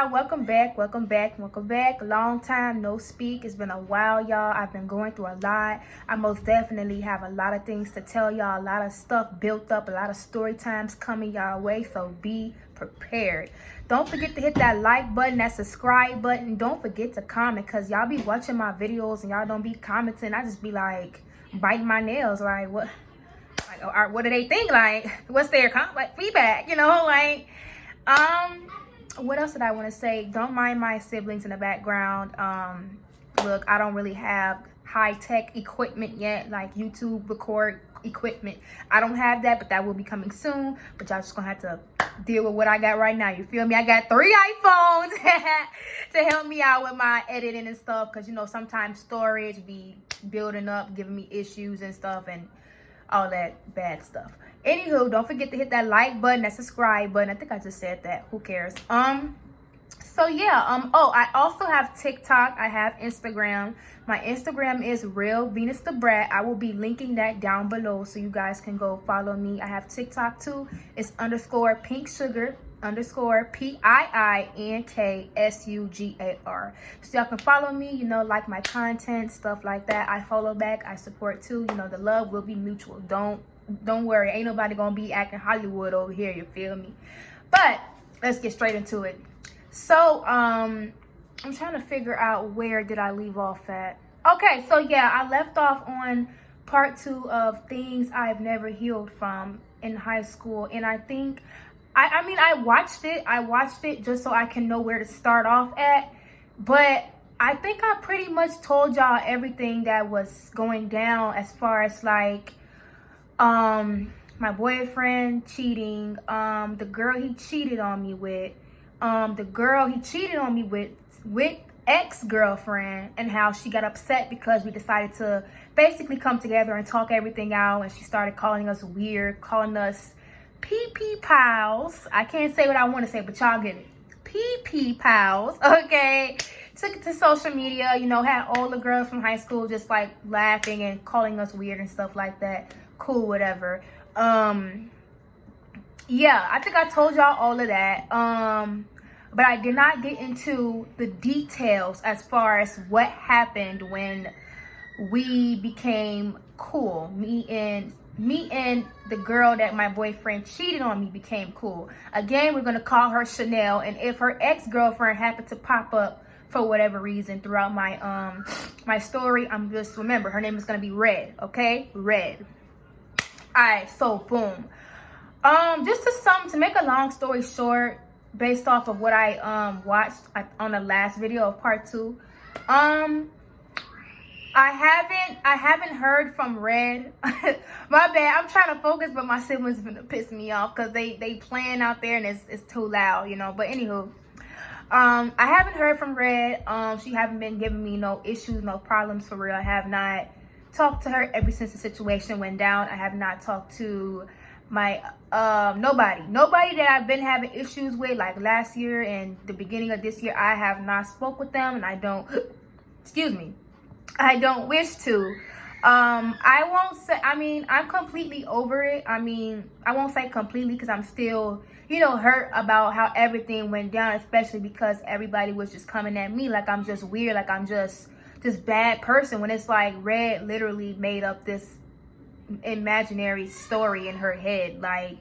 y'all, welcome back. Long time no speak. It's been a while, y'all. I've been going through a lot. I most definitely have a lot of things to tell y'all, a lot of stuff built up, a lot of story times coming y'all way, so be prepared. Don't forget to hit that like button, that subscribe button. Don't forget to comment, because y'all be watching my videos and y'all don't be commenting. I just be like biting my nails, like what do they think? Like, what's their feedback, what else did I want to say? Don't mind my siblings in the background. Look, I don't really have high-tech equipment yet, like YouTube record equipment. I don't have that, but that will be coming soon. But y'all just gonna have to deal with what I got right now. You feel me? I got 3 iPhones to help me out with my editing and stuff, because sometimes storage be building up, giving me issues and stuff, and all that bad stuff. Anywho, don't forget to hit that like button, that subscribe button. I think I just said that. Who cares? So yeah, oh, I also have TikTok. I have Instagram. My Instagram is realvenusdabrat. I will be linking that down below so you guys can go follow me. I have TikTok too. It's _pinksugar _PIINKSUGAR. So y'all can follow me, like my content, stuff like that. I follow back, I support too. The love will be mutual. Don't worry, ain't nobody gonna be acting Hollywood over here, you feel me? But let's get straight into it. So I'm trying to figure out, where did I leave off at? Okay, so yeah, I left off on part 2 of things I've never healed from in high school. And I think I watched it just so I can know where to start off at, but I think I pretty much told y'all everything that was going down, as far as like my boyfriend cheating, the girl he cheated on me with, with ex-girlfriend, and how she got upset because we decided to basically come together and talk everything out, and she started calling us weird, calling us PP pals. I can't say what I want to say, but y'all get it. PP pals, okay? Took it to social media, had all the girls from high school just like laughing and calling us weird and stuff like that. Cool, whatever. Yeah, I think I told y'all all of that. But I did not get into the details as far as what happened when we became cool. Me and the girl that my boyfriend cheated on me became cool. Again, we're gonna call her Chanel, and if her ex-girlfriend happened to pop up for whatever reason throughout my my story, I'm just remember her name is gonna be Red, okay? Red. Alright, so boom. Just to make a long story short, based off of what I watched on the last video of part 2, I haven't heard from Red. My bad, I'm trying to focus, but my siblings are gonna piss me off because they playing out there and it's too loud, but anywho, I haven't heard from Red. She haven't been giving me no issues, no problems, for real. I have not talked to her ever since the situation went down. I have not talked to my nobody that I've been having issues with, like last year and the beginning of this year. I have not spoke with them, and I don't I don't wish to. I won't say, I'm completely over it. I won't say completely, because I'm still hurt about how everything went down, especially because everybody was just coming at me like I'm just weird, like I'm just this bad person, when it's like Red literally made up this imaginary story in her head. Like,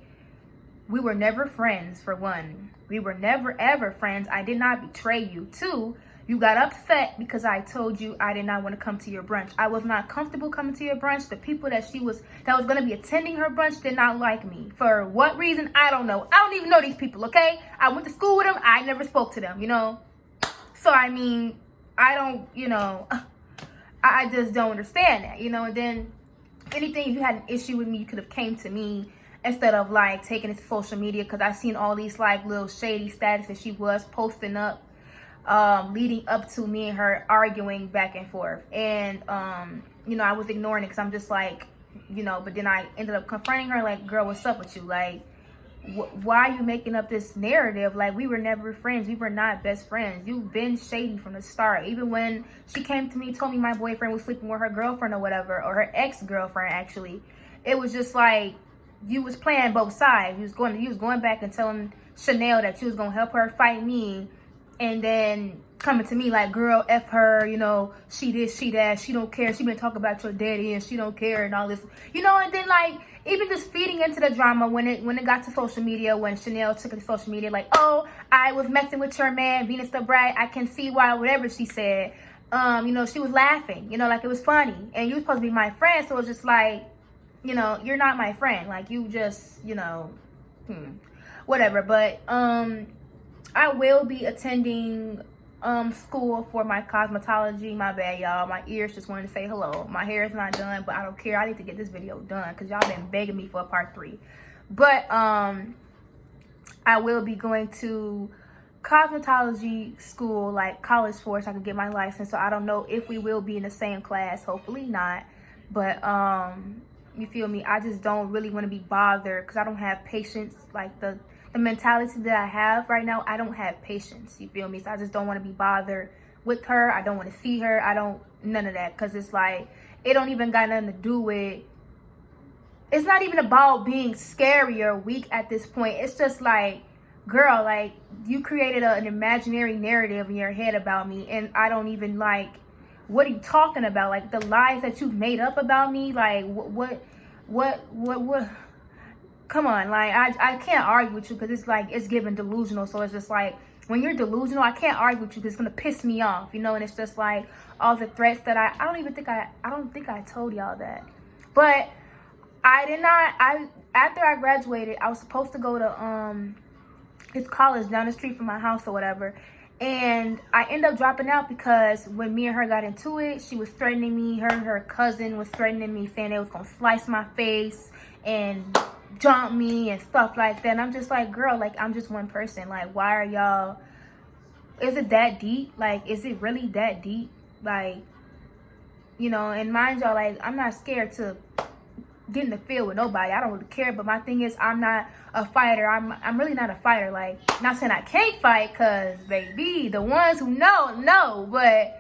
we were never friends, for one. We were never ever friends. I did not betray you. 2, you got upset because I told you I did not want to come to your brunch. I was not comfortable coming to your brunch. The people that was going to be attending her brunch did not like me. For what reason? I don't know. I don't even know these people, okay? I went to school with them. I never spoke to them, So, I don't, I just don't understand that, and then anything, if you had an issue with me, you could have came to me instead of like taking it to social media, because I seen all these like little shady status that she was posting up leading up to me and her arguing back and forth, and I was ignoring it because I'm just like, but then I ended up confronting her, like, girl, what's up with you? Like, why are you making up this narrative? Like, we were never friends. We were not best friends. You've been shady from the start. Even when she came to me, told me my boyfriend was sleeping with her girlfriend or whatever, or her ex-girlfriend, actually, it was just like, you was playing both sides. You was going back and telling Chanel that you was gonna help her fight me, and then coming to me like, girl, F her, you know, she this, she that, she don't care, she been talking about your daddy and she don't care and all this, you know. And then like even just feeding into the drama when it got to social media, when Chanel took it to social media, like, oh, I was messing with your man, Venus the Brat, I can see why, whatever she said. You know, she was laughing, you know, like it was funny, and you were supposed to be my friend, so it was just like, you know, you're not my friend, like you just, you know, whatever. But I will be attending school for my cosmetology. My bad, y'all, my ears just wanted to say hello. My hair is not done, but I don't care. I need to get this video done because y'all been begging me for a part 3. But I will be going to cosmetology school, like college for it, so I can get my license. So I don't know if we will be in the same class, hopefully not. But you feel me, I just don't really want to be bothered because I don't have patience. Like the mentality that I have right now, I don't have patience, you feel me? So I just don't want to be bothered with her. I don't want to see her. I don't, none of that, because it's like, it don't even got nothing to do with, it's not even about being scary or weak at this point. It's just like, girl, like, you created an imaginary narrative in your head about me, and I don't even, like, what are you talking about? Like, the lies that you've made up about me, like, what come on, like, I can't argue with you because it's like, it's given delusional. So it's just like, when you're delusional, I can't argue with you because it's gonna piss me off, you know. And it's just like all the threats that I don't think I told y'all that, but after I graduated, I was supposed to go to this college down the street from my house or whatever, and I ended up dropping out because when me and her got into it, she was threatening me. Her cousin was threatening me, saying they was gonna slice my face and jump me and stuff like that. And I'm just like, girl, like, I'm just one person. Like, why are y'all, is it that deep? Like, is it really that deep? Like, you know. And mind y'all, like, I'm not scared to get in the field with nobody. I don't really care. But my thing is, I'm not a fighter. I'm really not a fighter. Like, not saying I can't fight, because baby, the ones who know, but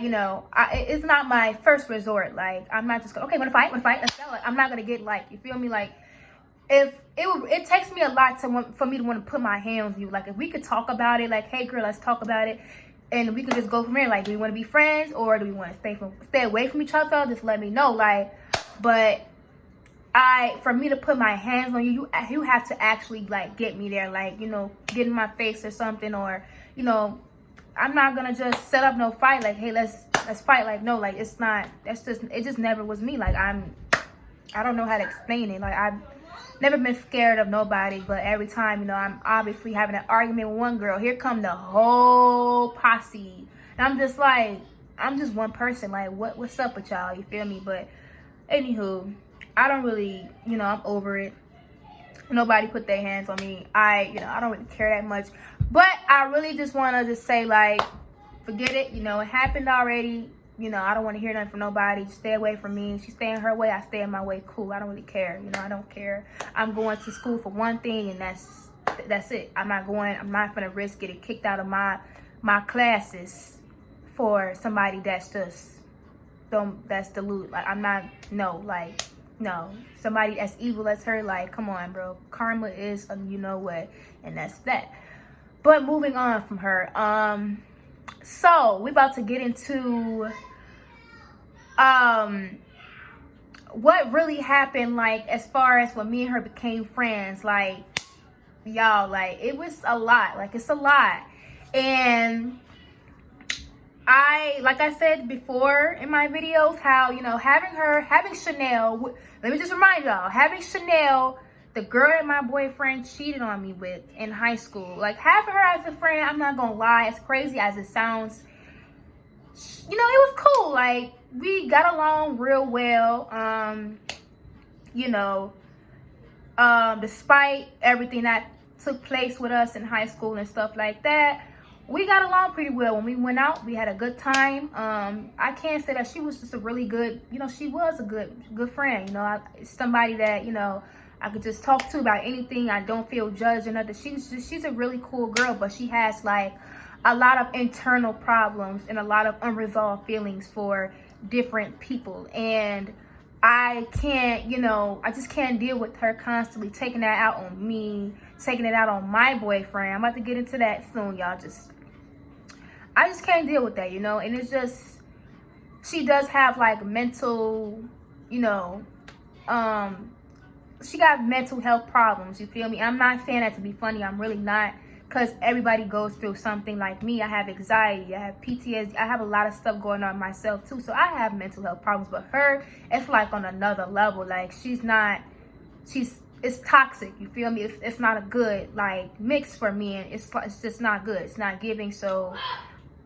you know, it's not my first resort. Like, I'm not just going, okay, wanna fight, let's go. Like, I'm not gonna get, like, you feel me? Like, if it takes me a lot for me to want to put my hands on you. Like, if we could talk about it, like, hey girl, let's talk about it, and we could just go from there. Like, do we want to be friends, or do we want to stay away from each other? Just let me know. Like, but for me to put my hands on you, you have to actually, like, get me there, like, you know, get in my face or something. Or, you know, I'm not gonna just set up no fight like, hey, let's fight. Like, no, like, it's not, it just never was me. Like, I don't know how to explain it. Like, I've never been scared of nobody, but every time, you know, I'm obviously having an argument with one girl, here come the whole posse, and I'm just like, I'm just one person. Like, what's up with y'all, you feel me? But anywho, I don't really, you know, I'm over it. Nobody put their hands on me. You know, I don't really care that much. But I really just want to just say, like, forget it. You know, it happened already. You know, I don't want to hear nothing from nobody. Just stay away from me. She stay in her way, I stay in my way. Cool. I don't really care. You know, I don't care. I'm going to school for one thing, and that's it. I'm not gonna risk getting kicked out of my classes for somebody that's just that's deluded. Like, I'm not, no, like, no. Somebody as evil as her, like, come on, bro. Karma is you know what, and that's that. But moving on from her, so we about to get into what really happened, like, as far as when me and her became friends. Like, y'all, like, it was a lot. Like, it's a lot. And like I said before in my videos, how, you know, having Chanel, let me just remind y'all, having Chanel, the girl that my boyfriend cheated on me with in high school, like, having her as a friend, I'm not gonna lie, as crazy as it sounds, you know, it was cool. Like, we got along real well. You know, despite everything that took place with us in high school and stuff like that, we got along pretty well. When we went out, we had a good time. I can't say that she was just a really good, you know, she was a good friend. You know, somebody that, you know, I could just talk to about anything. I don't feel judged or nothing. She's a really cool girl, but she has, like, a lot of internal problems and a lot of unresolved feelings for different people. And I can't, you know, I just can't deal with her constantly taking that out on me, taking it out on my boyfriend. I'm about to get into that soon, y'all. I just can't deal with that, you know. And it's just, she does have like mental, you know, she got mental health problems, you feel me? I'm not saying that to be funny. I'm really not, because everybody goes through something. Like me, I have anxiety, I have PTSD, I have a lot of stuff going on myself too. So I have mental health problems, but her, it's like on another level. Like it's toxic, you feel me? It's not a good like mix for me, and it's just not good. It's not giving. So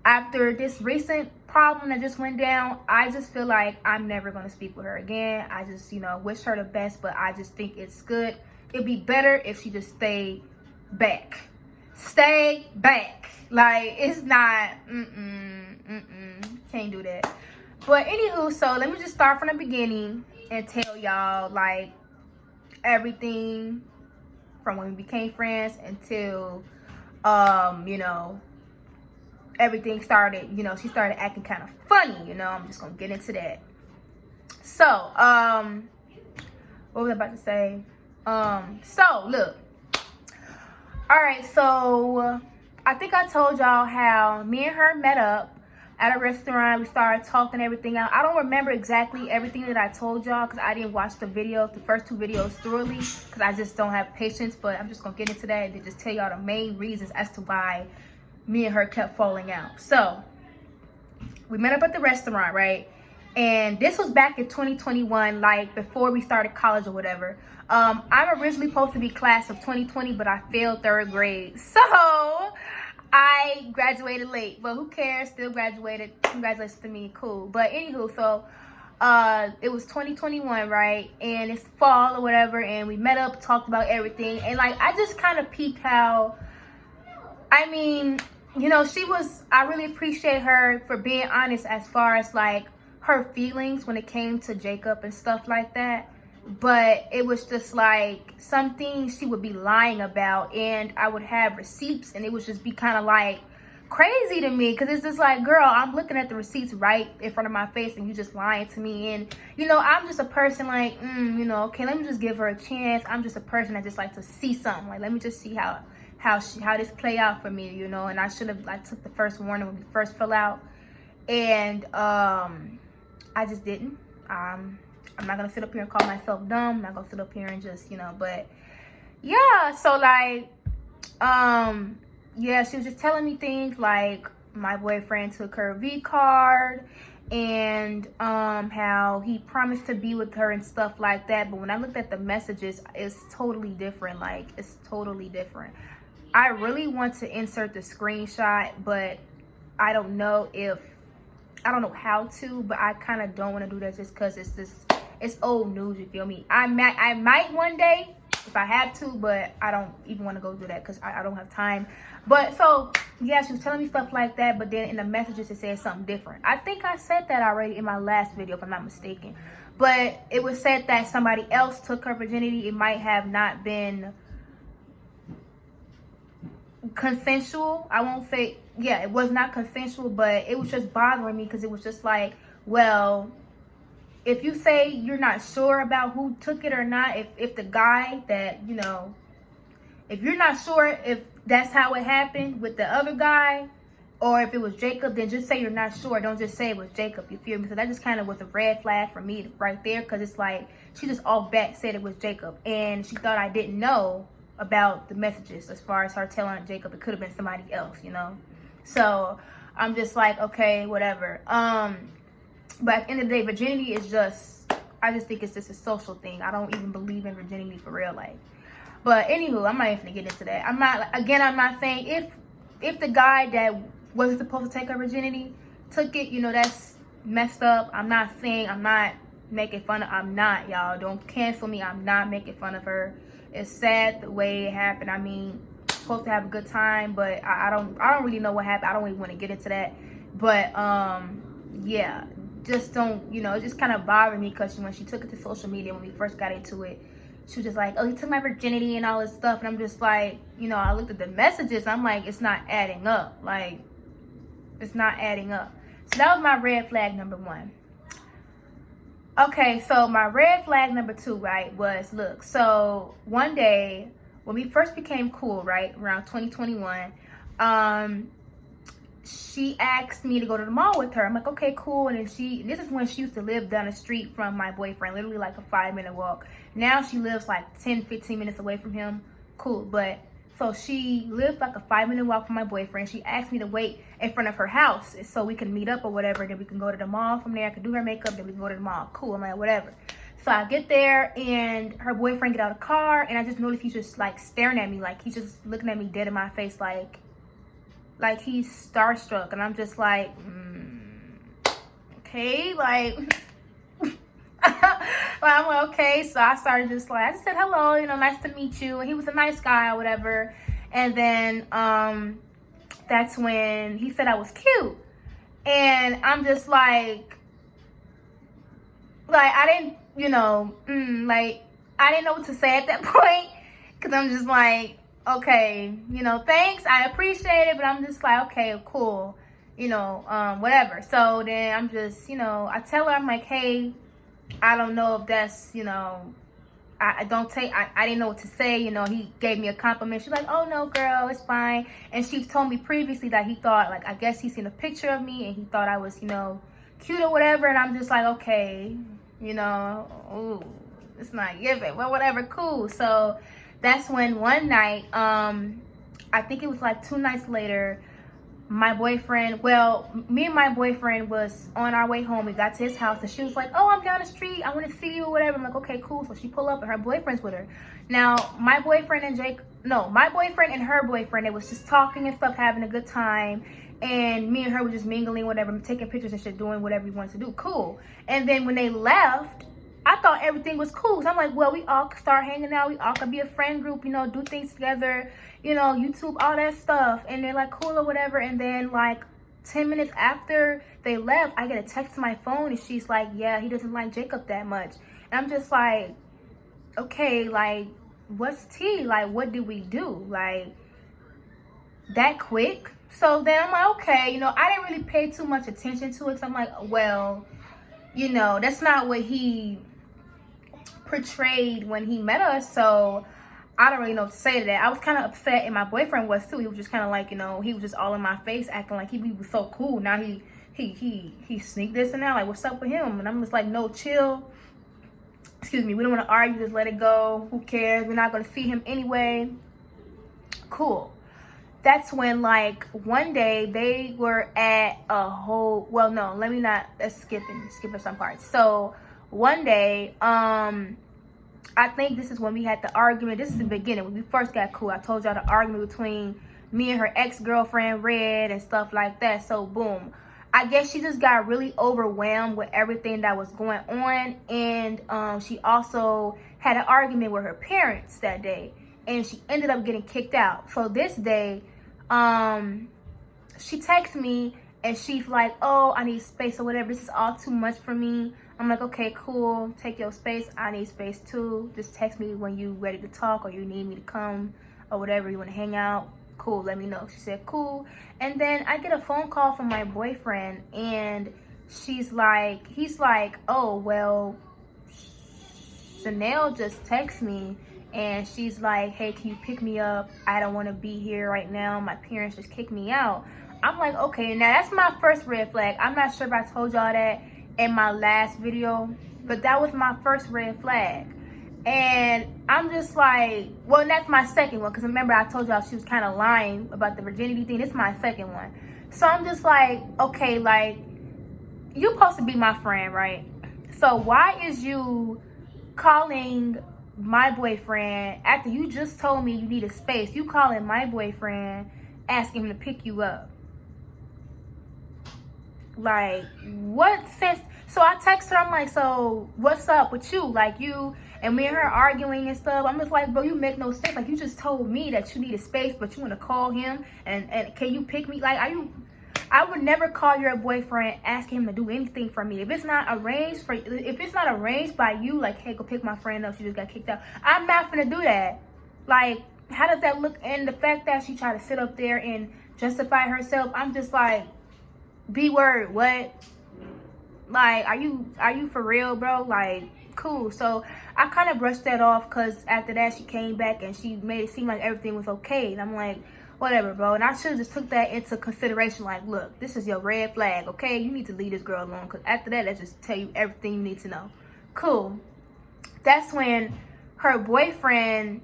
after this recent problem that just went down, I just feel like I'm never going to speak with her again. I just, you know, wish her the best, but I just think it's good. It'd be better if she just stayed back. Stay back. Like, it's not, can't do that. But anywho, so let me just start from the beginning and tell y'all, like, everything from when we became friends until, you know, everything started, you know, she started acting kind of funny, you know. I'm just gonna get into that. So, what was I about to say? So look, all right, so I think I told y'all how me and her met up at a restaurant. We started talking everything out. I don't remember exactly everything that I told y'all because I didn't watch the first two videos thoroughly, because I just don't have patience. But I'm just gonna get into that and then just tell y'all the main reasons as to why me and her kept falling out. So we met up at the restaurant, right? And this was back in 2021, like before we started college or whatever. I'm originally supposed to be class of 2020, but I failed 3rd grade, so I graduated late. But who cares? Still graduated. Congratulations to me. Cool. But anywho, so it was 2021, right? And it's fall or whatever, and we met up, talked about everything, and like I just kind of peeped how, I mean, you know, I really appreciate her for being honest as far as like her feelings when it came to Jacob and stuff like that. But it was just like some things she would be lying about, and I would have receipts, and it would just be kind of like crazy to me, because it's just like, girl, I'm looking at the receipts right in front of my face and you just lying to me. And you know, I'm just a person like, you know, okay, let me just give her a chance. I'm just a person that just like to see something. Like, let me just see how this play out for me, you know. And I should have like took the first warning when we first fell out, and I just didn't. I'm not gonna sit up here and call myself dumb. I'm not gonna sit up here and just, you know. But yeah, so like yeah, she was just telling me things like my boyfriend took her V card, and how he promised to be with her and stuff like that. But when I looked at the messages, it's totally different. Like, it's totally different. I really want to insert the screenshot, but I don't know how to, but I kind of don't want to do that just because it's old news, you feel me? I might one day if I have to, but I don't even want to go do that because I don't have time. But so yeah, she was telling me stuff like that, but then in the messages it said something different. I think I said that already in my last video if I'm not mistaken, but it was said that somebody else took her virginity. It might have not been consensual. I won't say, yeah, it was not consensual, but it was just bothering me because it was just like, well, if you say you're not sure about who took it or not, if the guy that, you know, if you're not sure if that's how it happened with the other guy, or if it was Jacob, then just say you're not sure. Don't just say it was Jacob, you feel me? So that just kind of was a red flag for me right there, because it's like she just off bat said it was Jacob, and she thought I didn't know about the messages as far as her telling Jacob it could have been somebody else, you know. So I'm just like, okay, whatever. But at the end of the day, virginity is just, I just think it's just a social thing. I don't even believe in virginity for real life. But anywho, I'm not even gonna get into that. I'm not saying if the guy that wasn't supposed to take her virginity took it, you know, that's messed up. I'm not saying, I'm not making fun of, I'm not, y'all. Don't cancel me. I'm not making fun of her. It's sad the way it happened. I mean, supposed to have a good time, but I don't really know what happened. I don't even want to get into that. But yeah, just don't, you know, it just kind of bothered me because when she took it to social media, when we first got into it, she was just like, oh, he took my virginity and all this stuff. And I'm just like, you know, I looked at the messages and I'm like, it's not adding up. Like, it's not adding up. So that was my red flag number one. Okay, so my red flag number 2, right, was, look, so one day when we first became cool, right, around 2021, she asked me to go to the mall with her. I'm like, okay, cool. And then this is when she used to live down the street from my boyfriend, literally like a 5-minute walk. Now she lives like 10-15 minutes away from him. Cool. But so she lives like a 5-minute walk from my boyfriend. She asked me to wait in front of her house so we can meet up or whatever. Then we can go to the mall from there. I can do her makeup. Then we can go to the mall. Cool. I'm like, whatever. So I get there and her boyfriend get out of the car, and I just noticed he's just like staring at me, like he's just looking at me dead in my face, like he's starstruck. And I'm just like, okay, like, I'm like, okay. So I started just like, I just said hello, you know, nice to meet you. And he was a nice guy or whatever. And then that's when he said I was cute. And I'm just like I didn't, you know, like I didn't know what to say at that point, because I'm just like, okay, you know, thanks, I appreciate it, but I'm just like, okay, cool, you know, whatever. So then I'm just, you know, I tell her, I'm like, hey, I don't know if that's, you know, I didn't know what to say, you know. He gave me a compliment. She's like, oh no, girl, it's fine. And she's told me previously that he thought, like, I guess he seen a picture of me and he thought I was, you know, cute or whatever. And I'm just like, okay, you know, ooh, it's not giving, well, whatever, cool. So that's when one night, I think it was like 2 nights later, my boyfriend, well, me and my boyfriend was on our way home. We got to his house and she was like, oh, I'm down the street, I want to see you or whatever. I'm like, okay, cool. So she pulled up and her boyfriend's with her. Now my boyfriend and her boyfriend, they was just talking and stuff, having a good time, and me and her were just mingling, whatever, taking pictures and shit, doing whatever we wanted to do. Cool. And then when they left, I thought everything was cool. So I'm like, well, we all could start hanging out. We all could be a friend group, you know, do things together, you know, YouTube, all that stuff. And they're like, cool or whatever. And then like 10 minutes after they left, I get a text to my phone and she's like, yeah, he doesn't like Jacob that much. And I'm just like, okay, like, what's tea? Like, what did we do? Like, that quick? So then I'm like, okay, you know, I didn't really pay too much attention to it. So I'm like, well, you know, that's not what he portrayed when he met us, so I don't really know what to say to that. I was kind of upset, and my boyfriend was too. He was just kind of like, you know, he was just all in my face, acting like he was so cool. Now he sneaked this and that, like, what's up with him? And I'm just like, no, chill. Excuse me, we don't want to argue, just let it go. Who cares? We're not going to see him anyway. Cool. That's when, like, one day they were at a whole, well, no, let's skip some parts. So one day, I think this is when we had the argument. This is the beginning, when we first got cool. I told y'all the argument between me and her ex-girlfriend, Red, and stuff like that. So boom, I guess she just got really overwhelmed with everything that was going on. And she also had an argument with her parents that day, and she ended up getting kicked out. So this day, she texts me and she's like, oh, I need space or whatever. This is all too much for me. I'm like, okay, cool. Take your space. I need space too. Just text me when you ready to talk or you need me to come or whatever. You want to hang out? Cool, let me know. She said, cool. And then I get a phone call from my boyfriend, and he's like, oh, well, Chanel just texted me and she's like, hey, can you pick me up? I don't want to be here right now. My parents just kicked me out. I'm like, okay, now that's my first red flag. I'm not sure if I told y'all that in my last video, but that was my first red flag. And I'm just like, well, that's my second one, because remember I told y'all she was kind of lying about the virginity thing. This is my second one. So I'm just like, okay, like, you're supposed to be my friend, right? So why is you calling my boyfriend after you just told me you needed space? You calling my boyfriend asking him to pick you up? Like, what sense? So I text her, I'm like, so what's up with you? Like, you and me and her arguing and stuff. I'm just like, bro, you make no sense. Like, you just told me that you needed space, but you want to call him and can you pick me? Like, I would never call your boyfriend asking him to do anything for me. If it's not arranged by you, like, hey, go pick my friend up, she just got kicked out, I'm not gonna do that. Like, how does that look? And the fact that she tried to sit up there and justify herself, I'm just like, B word, what? Like, are you for real, bro? Like, cool. So I kind of brushed that off, because after that she came back and she made it seem like everything was okay, and I'm like, whatever, bro. And I should have just took that into consideration. Like, look, this is your red flag, okay? You need to leave this girl alone, because after that, let's just tell you everything you need to know. Cool. That's when her boyfriend,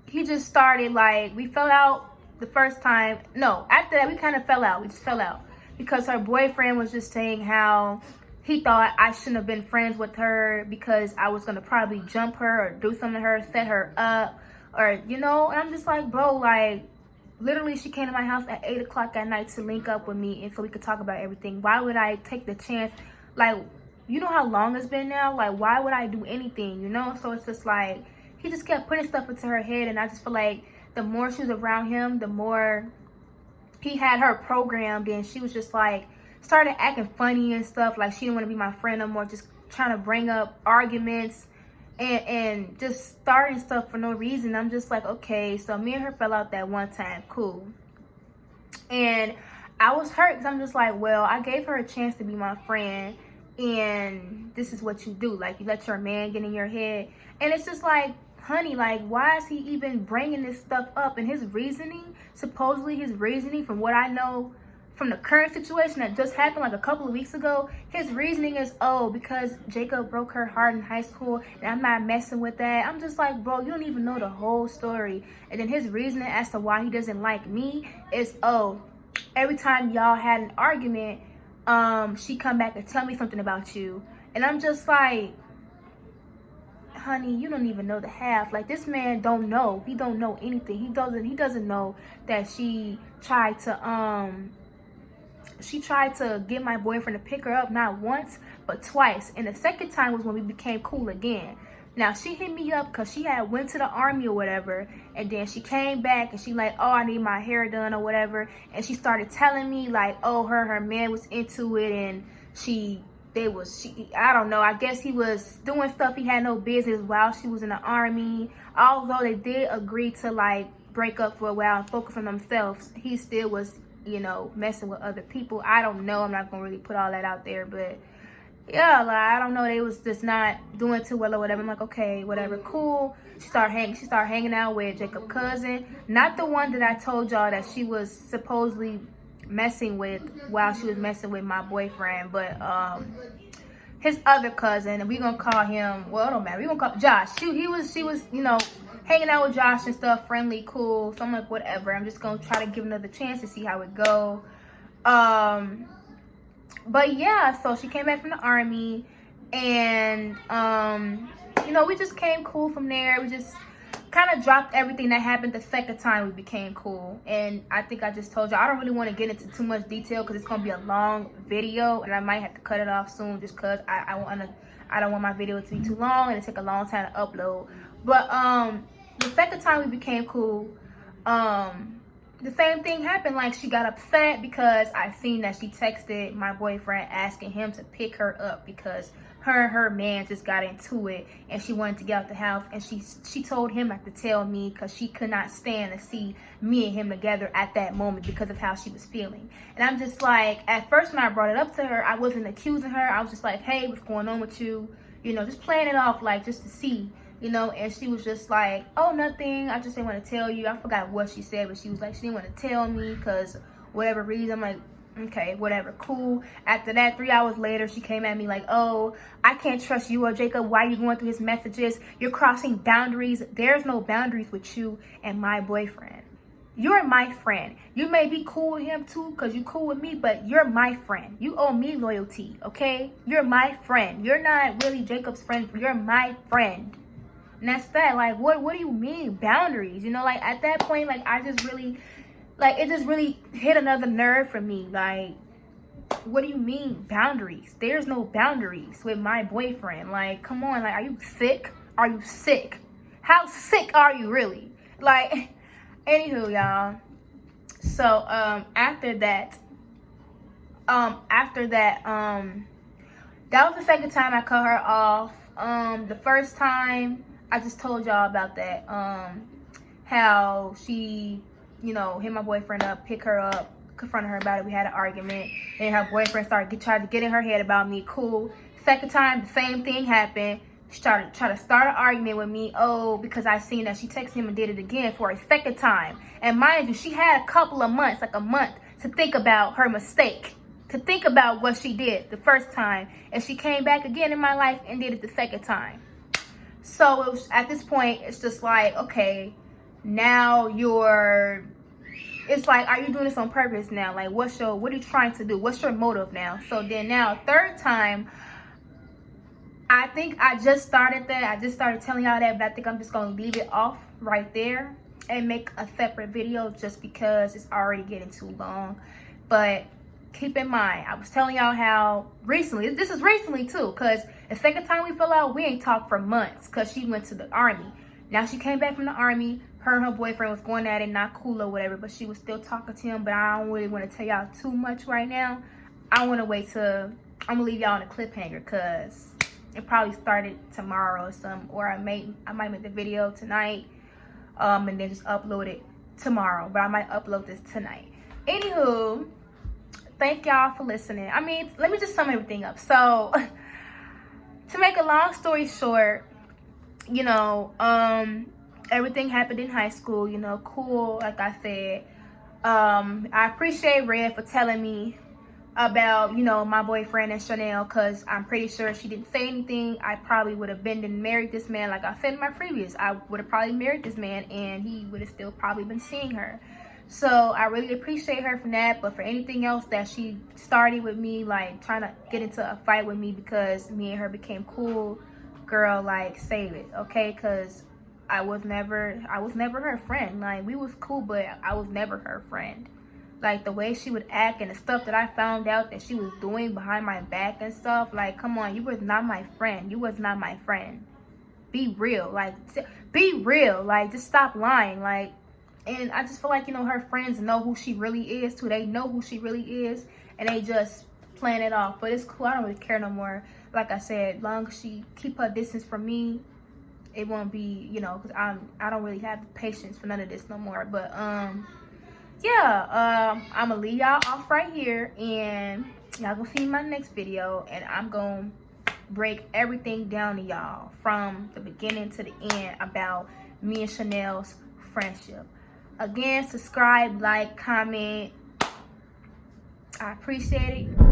he just started, like, we fell out the first time. No, after that we kind of fell out. We just fell out because her boyfriend was just saying how he thought I shouldn't have been friends with her because I was gonna probably jump her or do something to her, set her up, or, you know. And I'm just like, bro, like, literally she came to my house at 8 o'clock at night to link up with me and so we could talk about everything. Why would I take the chance? Like, you know how long it's been now? Like, why would I do anything, you know? So it's just like, he just kept putting stuff into her head, and I just feel like the more she was around him, the more he had her programmed, and she was just like, started acting funny and stuff. Like, she didn't want to be my friend no more, just trying to bring up arguments and just starting stuff for no reason. I'm just like, okay. So me and her fell out that one time, cool. And I was hurt because I'm just like, well, I gave her a chance to be my friend, and this is what you do. Like, you let your man get in your head. And it's just like, honey, like, why is he even bringing this stuff up? And his reasoning, supposedly his reasoning, from what I know from the current situation that just happened like a couple of weeks ago, his reasoning is, oh, because Jacob broke her heart in high school and I'm not messing with that. I'm just like, bro, you don't even know the whole story. And then his reasoning as to why he doesn't like me is, oh, every time y'all had an argument, she come back and tell me something about you. And I'm just like, honey, you don't even know the half. Like, this man don't know. He don't know anything. He doesn't know that she tried to get my boyfriend to pick her up, not once but twice. And the second time was when we became cool again. Now, she hit me up because she had went to the army or whatever, and then she came back and she like, oh, I need my hair done or whatever. And she started telling me like, oh, her man was into it, and I don't know, I guess he was doing stuff he had no business while she was in the army. Although they did agree to like break up for a while and focus on themselves, he still was, you know, messing with other people. I don't know, I'm not gonna really put all that out there, but yeah, like, I don't know, they was just not doing too well or whatever. I'm like, okay, whatever, cool. She started hanging out with Jacob's cousin, not the one that I told y'all that she was supposedly messing with while she was messing with my boyfriend, but his other cousin, and we gonna call him, well, it don't matter, we gonna call Josh. She was, you know, hanging out with Josh and stuff, friendly, cool. So I'm like, whatever, I'm just gonna try to give another chance to see how it go. But yeah, so she came back from the army, and you know, we just came cool from there. We just kind of dropped everything that happened the second time we became cool. And I think I just told you, I don't really want to get into too much detail because it's gonna be a long video, and I might have to cut it off soon just because I don't want my video to be too long and it take a long time to upload. But the second time we became cool, the same thing happened. Like, she got upset because I seen that she texted my boyfriend asking him to pick her up because her and her man just got into it and she wanted to get out the house, and she told him not to tell me because she could not stand to see me and him together at that moment because of how she was feeling. And I'm just like, at first when I brought it up to her, I wasn't accusing her. I was just like, hey, what's going on with you? You know, just playing it off, like, just to see, you know. And she was just like, oh, nothing, I just didn't want to tell you. I forgot what she said, but she was like, she didn't want to tell me because whatever reason. I'm like, okay, whatever, cool. After that, 3 hours later, she came at me like, oh, I can't trust you or Jacob. Why are you going through his messages? You're crossing boundaries. There's no boundaries with you and my boyfriend. You're my friend. You may be cool with him too because you cool with me, but you're my friend. You owe me loyalty, okay? You're my friend. You're not really Jacob's friend. You're my friend. And that's that. Like, what do you mean boundaries? You know, like, at that point, like, I just really, like, it just really hit another nerve for me. Like, what do you mean boundaries? There's no boundaries with my boyfriend. Like, come on. Like, are you sick? Are you sick? How sick are you really? Like, anywho, y'all. So, after that, that was the second time I cut her off. The first time, I just told y'all about that. How she, you know, hit my boyfriend up, pick her up, confronted her about it. We had an argument. And her boyfriend tried to get in her head about me. Cool. Second time, the same thing happened. She tried to start an argument with me. Oh, because I seen that she texted him and did it again for a second time. And mind you, she had a couple of months, like a month, to think about her mistake, to think about what she did the first time. And she came back again in my life and did it the second time. So it was, at this point, it's just like, okay, now it's like, are you doing this on purpose now? Like, what are you trying to do? What's your motive now? So then now, third time, I think I just started that. I just started telling y'all that, but I think I'm just going to leave it off right there and make a separate video just because it's already getting too long. But keep in mind, I was telling y'all how recently, this is recently too, because the second time we fell out, we ain't talked for months because she went to the army. Now she came back from the army. Her and her boyfriend was going at it, not cool or whatever, but she was still talking to him. But I don't really want to tell y'all too much right now. I want to wait till, I'm going to leave y'all on a cliffhanger because it probably started tomorrow or something. Or I might make the video tonight and then just upload it tomorrow. But I might upload this tonight. Anywho, thank y'all for listening. I mean, let me just sum everything up. So, to make a long story short, you know, everything happened in high school, you know, cool, like I said. I appreciate Red for telling me about, you know, my boyfriend and Chanel, because I'm pretty sure if she didn't say anything, I probably would have been and married this man. Like I said in my previous, I would have probably married this man and he would have still probably been seeing her. So I really appreciate her for that. But for anything else that she started with me, like trying to get into a fight with me because me and her became cool, girl, like save it, okay? Because I was never her friend. Like we was cool, but I was never her friend. Like the way she would act and the stuff that I found out that she was doing behind my back and stuff. Like, come on, you was not my friend. You was not my friend. Be real. Like, be real. Like, just stop lying. Like, and I just feel like, you know, her friends know who she really is too. They know who she really is and they just playing it off. But it's cool. I don't really care no more. Like I said, as long as she keep her distance from me, it won't be, you know, because I don't really have the patience for none of this no more. But yeah, I'm gonna leave y'all off right here and y'all gonna see my next video, and I'm gonna break everything down to y'all from the beginning to the end about me and Chanel's friendship. Again, subscribe, like, comment. I appreciate it.